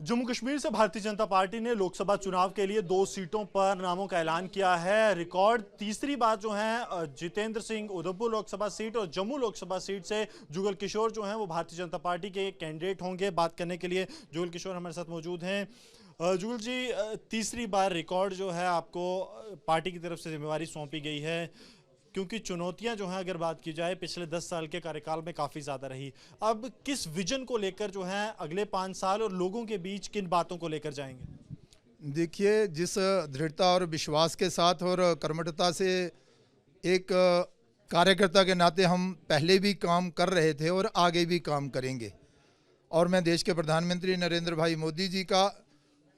जम्मू कश्मीर से भारतीय जनता पार्टी ने लोकसभा चुनाव के लिए 2 सीटों पर नामों का ऐलान किया है। रिकॉर्ड तीसरी बार जो है जितेंद्र सिंह उधमपुर लोकसभा सीट और जम्मू लोकसभा सीट से जुगल किशोर जो हैं वो भारतीय जनता पार्टी के कैंडिडेट होंगे। बात करने के लिए जुगल किशोर हमारे साथ मौजूद हैं। जुगल जी, तीसरी बार रिकॉर्ड जो है आपको पार्टी की तरफ से जिम्मेवारी सौंपी गई है, क्योंकि चुनौतियां जो हैं अगर बात की जाए पिछले 10 साल के कार्यकाल में काफ़ी ज़्यादा रही। अब किस विजन को लेकर जो है अगले 5 साल और लोगों के बीच किन बातों को लेकर जाएंगे? देखिए, जिस दृढ़ता और विश्वास के साथ और कर्मठता से एक कार्यकर्ता के नाते हम पहले भी काम कर रहे थे और आगे भी काम करेंगे, और मैं देश के प्रधानमंत्री नरेंद्र भाई मोदी जी का,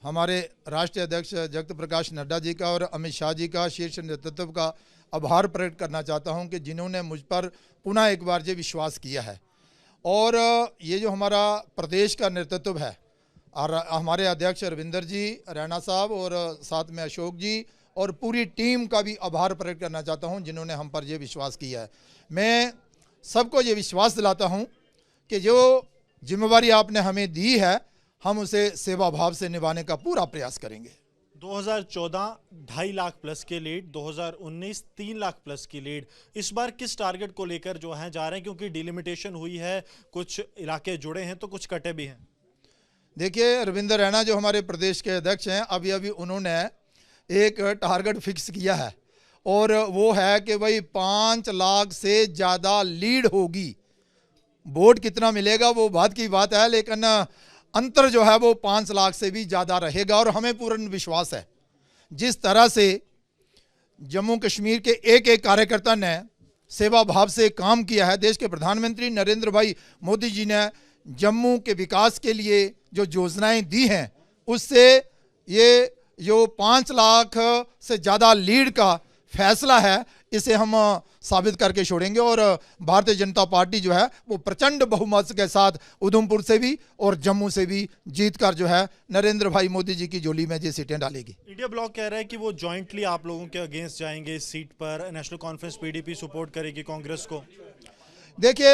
हमारे राष्ट्रीय अध्यक्ष जगत प्रकाश नड्डा जी का और अमित शाह जी का, शीर्ष नेतृत्व का आभार प्रकट करना चाहता हूं कि जिन्होंने मुझ पर पुनः एक बार ये विश्वास किया है। और ये जो हमारा प्रदेश का नेतृत्व है और हमारे अध्यक्ष रविंदर जी, रैना साहब और साथ में अशोक जी और पूरी टीम का भी आभार प्रकट करना चाहता हूं जिन्होंने हम पर ये विश्वास किया है। मैं सबको ये विश्वास दिलाता हूं कि जो जिम्मेवारी आपने हमें दी है हम उसे सेवा भाव से निभाने का पूरा प्रयास करेंगे। 2014 2.5 लाख प्लस की लीड, 2019 3 लाख प्लस की लीड। इस बार किस टारगेट को लेकर जो है जा रहे हैं, क्योंकि डिलिमिटेशन हुई है, कुछ इलाके जुड़े हैं तो कुछ कटे भी हैं? देखिए, रविंदर रैना जो हमारे प्रदेश के अध्यक्ष हैं, अभी उन्होंने एक टारगेट फिक्स किया है और वो है कि भाई 5 लाख से ज़्यादा लीड होगी। वोट कितना मिलेगा वो बात की बात है, लेकिन अंतर जो है वो 5 लाख से भी ज़्यादा रहेगा। और हमें पूर्ण विश्वास है जिस तरह से जम्मू कश्मीर के एक एक कार्यकर्ता ने सेवा भाव से काम किया है, देश के प्रधानमंत्री नरेंद्र भाई मोदी जी ने जम्मू के विकास के लिए जो योजनाएं दी हैं, उससे ये जो 5 लाख से ज़्यादा लीड का फैसला है इसे हम साबित करके छोड़ेंगे। और भारतीय जनता पार्टी जो है वो प्रचंड बहुमत के साथ उधमपुर से भी और जम्मू से भी जीतकर जो है नरेंद्र भाई मोदी जी की झोली में ये सीटें डालेगी। इंडिया ब्लॉक कह रहा है कि वो जॉइंटली आप लोगों के अगेंस्ट जाएंगे इस सीट पर। नेशनल कॉन्फ्रेंस पीडीपी सपोर्ट करेगी कांग्रेस को। देखिए,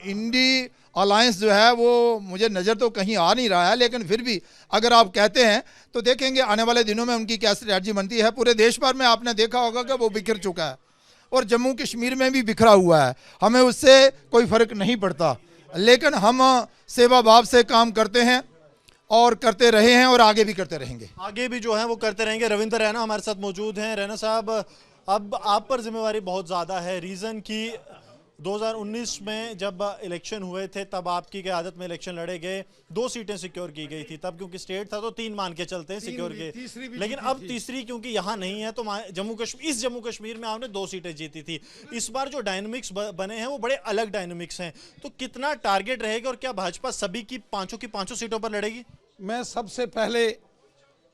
इंडी अलायंस जो है वो मुझे नज़र तो कहीं आ नहीं रहा है, लेकिन फिर भी अगर आप कहते हैं तो देखेंगे आने वाले दिनों में उनकी क्या स्ट्रैटेजी बनती है। पूरे देश भर में आपने देखा होगा कि वो बिखर चुका है और जम्मू कश्मीर में भी बिखरा हुआ है। हमें उससे कोई फ़र्क नहीं पड़ता, लेकिन हम सेवा भाव से काम करते हैं और करते रहे हैं और आगे भी करते रहेंगे। आगे भी जो है वो करते रहेंगे। रविंदर रैना हमारे साथ मौजूद हैं। रैना साहब, अब आप पर जिम्मेवारी बहुत ज़्यादा है। रीज़न की 2019 में जब इलेक्शन हुए थे तब आपकी क़यादत में इलेक्शन लड़े गए, 2 सीटें सिक्योर की गई थी तब, क्योंकि स्टेट था तो 3 मान के चलते हैं सिक्योर के, लेकिन अब तीसरी क्योंकि यहाँ नहीं है तो जम्मू कश्मीर में आपने 2 सीटें जीती थी। इस बार जो डायनामिक्स बने हैं वो बड़े अलग डायनामिक्स हैं, तो कितना टारगेट रहेगा और क्या भाजपा सभी की पांचों सीटों पर लड़ेगी? मैं सबसे पहले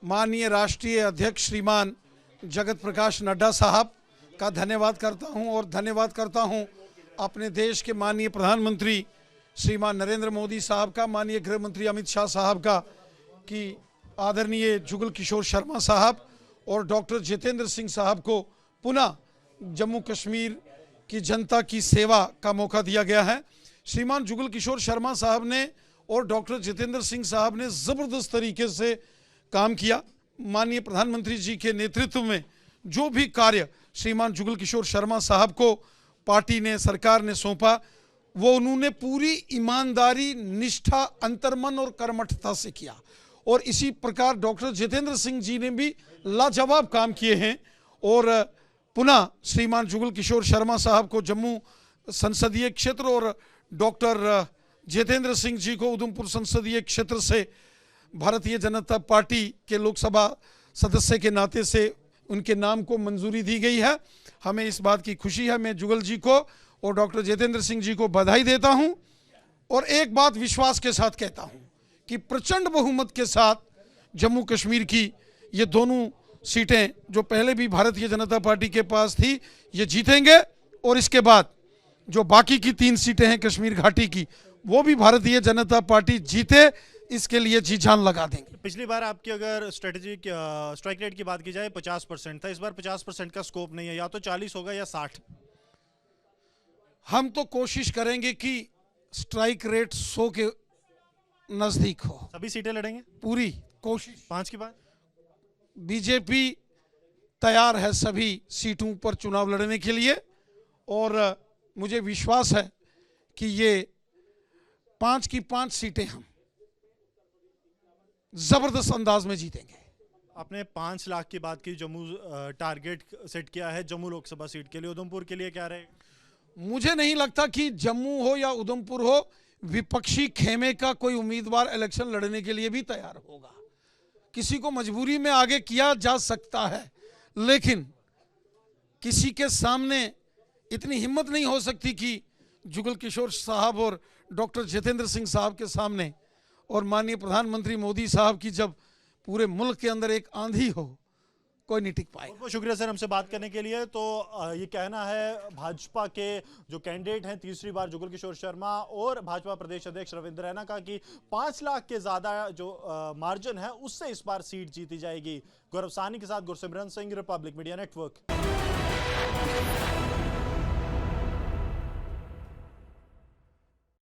माननीय राष्ट्रीय अध्यक्ष श्रीमान जगत प्रकाश नड्डा साहब का धन्यवाद करता हूं और धन्यवाद करता हूं अपने देश के माननीय प्रधानमंत्री श्रीमान नरेंद्र मोदी साहब का, माननीय गृह मंत्री अमित शाह साहब का, कि आदरणीय जुगल किशोर शर्मा साहब और डॉक्टर जितेंद्र सिंह साहब को पुनः जम्मू कश्मीर की जनता की सेवा का मौका दिया गया है। श्रीमान जुगल किशोर शर्मा साहब ने और डॉक्टर जितेंद्र सिंह साहब ने ज़बरदस्त तरीके से काम किया। माननीय प्रधानमंत्री जी के नेतृत्व में जो भी कार्य श्रीमान जुगल किशोर शर्मा साहब को पार्टी ने, सरकार ने सौंपा, वो उन्होंने पूरी ईमानदारी, निष्ठा, अंतर्मन और कर्मठता से किया। और इसी प्रकार डॉक्टर जितेंद्र सिंह जी ने भी लाजवाब काम किए हैं। और पुनः श्रीमान जुगल किशोर शर्मा साहब को जम्मू संसदीय क्षेत्र और डॉक्टर जितेंद्र सिंह जी को उधमपुर संसदीय क्षेत्र से भारतीय जनता पार्टी के लोकसभा सदस्य के नाते से उनके नाम को मंजूरी दी गई है। हमें इस बात की खुशी है। मैं जुगल जी को और डॉक्टर जितेंद्र सिंह जी को बधाई देता हूं और एक बात विश्वास के साथ कहता हूं कि प्रचंड बहुमत के साथ जम्मू कश्मीर की ये दोनों सीटें जो पहले भी भारतीय जनता पार्टी के पास थी, ये जीतेंगे। और इसके बाद जो बाकी की 3 सीटें हैं कश्मीर घाटी की, वो भी भारतीय जनता पार्टी जीते, इसके लिए जी जान लगा देंगे। पिछली बार आपकी अगर स्ट्रेटेजिक स्ट्राइक रेट की बात की जाए 50% था, इस बार 50% का स्कोप नहीं है, या तो 40 होगा या 60। हम तो कोशिश करेंगे कि स्ट्राइक रेट 100 के नजदीक हो। सभी सीटें लड़ेंगे पूरी कोशिश। 5 की बात। बीजेपी तैयार है सभी सीटों पर चुनाव लड़ने के लिए और मुझे विश्वास है कि ये 5 की 5 सीटें हम जबरदस्त अंदाज में जीतेंगे। आपने 5 लाख की बात की, जम्मू टारगेट सेट किया है जम्मू लोकसभा सीट के लिए, उधमपुर के लिए क्या रहेगा? मुझे नहीं लगता कि जम्मू हो या उधमपुर हो, विपक्षी खेमे का कोई उम्मीदवार इलेक्शन लड़ने के लिए भी तैयार होगा। किसी को मजबूरी में आगे किया जा सकता है, लेकिन किसी के सामने इतनी हिम्मत नहीं हो सकती कि जुगल किशोर साहब और डॉक्टर जितेंद्र सिंह साहब के सामने और माननीय प्रधानमंत्री मोदी साहब की जब पूरे मुल्क के अंदर एक आंधी हो, कोई नहीं टिक पाएगा। बहुत बहुत शुक्रिया सर हमसे बात करने के लिए। तो ये कहना है भाजपा के जो कैंडिडेट हैं तीसरी बार जुगल किशोर शर्मा और भाजपा प्रदेश अध्यक्ष रविंद्र रैना का कि 5 लाख के ज्यादा जो मार्जिन है उससे इस बार सीट जीती जाएगी। गौरव सानी के साथ Gursimran Singh, Republic media network.